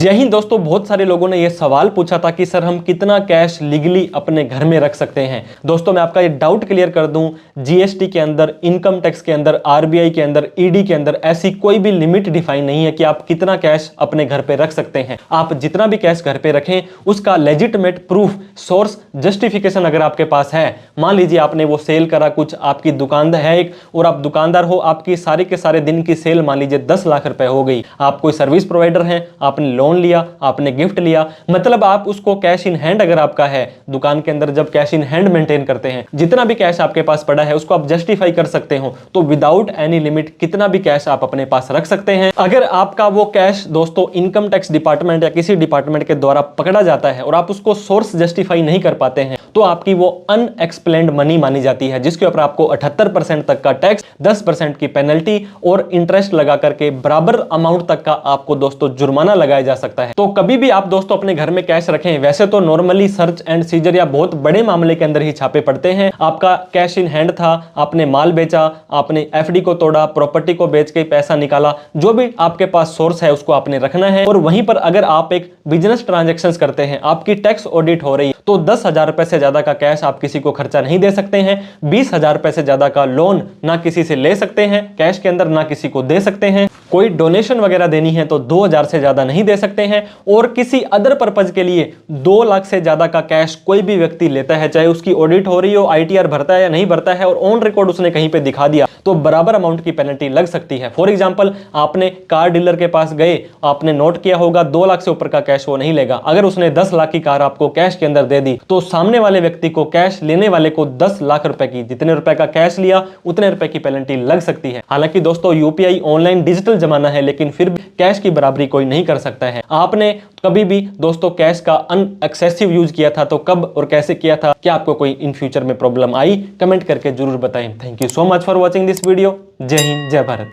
जय हिंद दोस्तों, बहुत सारे लोगों ने यह सवाल पूछा था कि सर हम कितना कैश लीगली अपने घर में रख सकते हैं। दोस्तों मैं आपका ये डाउट क्लियर कर दूं, जीएसटी के अंदर, इनकम टैक्स के अंदर, आरबीआई के अंदर, ईडी के अंदर ऐसी कोई भी लिमिट डिफाइन नहीं है कि आप कितना कैश अपने घर पे रख सकते हैं। आप जितना भी कैश घर पे रखें उसका लेजिटिमेट प्रूफ, सोर्स, जस्टिफिकेशन अगर आपके पास है, मान लीजिए आपने वो सेल करा, कुछ आपकी दुकान है एक और आप दुकानदार हो, आपकी सारे के सारे दिन की सेल मान लीजिए 10 लाख रुपए हो गई, आप कोई सर्विस प्रोवाइडर हैं, आपने लोन लिया, आपने गिफ्ट लिया, मतलब आप उसको कैश इन हैंड अगर आपका है, दुकान के अंदर जब कैश इन हैंड मेंटेन करते हैं, जितना भी कैश आपके पास पड़ा है उसको आप जस्टिफाई कर सकते हो, तो विदाउट एनी लिमिट कितना भी कैश आप अपने पास रख सकते हैं। अगर आपका वो कैश दोस्तों इनकम टैक्स डिपार्टमेंट या किसी डिपार्टमेंट के द्वारा पकड़ा जाता है और आप उसको सोर्स जस्टिफाई नहीं कर पाते हैं, तो आपकी वो अनएक्सप्लेन्ड मनी मानी जाती है, जिसके ऊपर आपको 78% तक का टैक्स, 10% की पेनल्टी और इंटरेस्ट लगा करके बराबर अमाउंट तक का आपको दोस्तों जुर्माना लगाया जा सकता है। तो कभी भी आप दोस्तों अपने घर में कैश रखें, वैसे तो नॉर्मली सर्च एंड सीजर या बहुत बड़े मामले के अंदर ही छापे पड़ते हैं। आपका कैश इन हैंड था, आपने माल बेचा, आपने एफडी को तोड़ा, प्रॉपर्टी को बेच के पैसा निकाला, जो भी आपके पास सोर्स है उसको आपने रखना है। और वहीं पर अगर आप एक बिजनेस ट्रांजैक्शंस करते हैं, आपकी टैक्स ऑडिट हो रही है, तो 10,000 रुपए से ज्यादा का कैश आप किसी को खर्चा नहीं दे सकते हैं। 20,000 रुपए से ज्यादा का लोन ना किसी से ले सकते हैं कैश के अंदर, ना किसी को दे सकते हैं। कोई डोनेशन वगैरह देनी है तो 2,000 से ज्यादा नहीं दे सकते हैं। और किसी अदर पर्पज के लिए 2 लाख से ज्यादा का कैश कोई भी व्यक्ति लेता है, चाहे उसकी ऑडिट हो रही हो, आईटीआर भरता है या नहीं भरता है, और ऑन रिकॉर्ड उसने कहीं पे दिखा दिया, तो बराबर अमाउंट की पेनल्टी लग सकती है। फॉर एग्जांपल, आपने कार डीलर के पास गए, आपने नोट किया होगा 2 लाख से ऊपर का कैश वो नहीं लेगा। अगर उसने 10 लाख की कार आपको कैश के अंदर दे दी, तो सामने वाले व्यक्ति को, कैश लेने वाले को 10 लाख रुपए की, जितने रुपए का कैश लिया उतने रुपए की पेनल्टी लग सकती है। हालांकि दोस्तों यूपीआई ऑनलाइन डिजिटल जमाना है, लेकिन फिर भी कैश की बराबरी कोई नहीं कर सकता है। आपने कभी भी दोस्तों कैश का अनएक्सेसिव यूज किया था तो कब और कैसे किया था? क्या आपको कोई इन फ्यूचर में प्रॉब्लम आई? कमेंट करके जरूर बताएं। Thank you so much for watching this video. जय हिंद, जय भारत।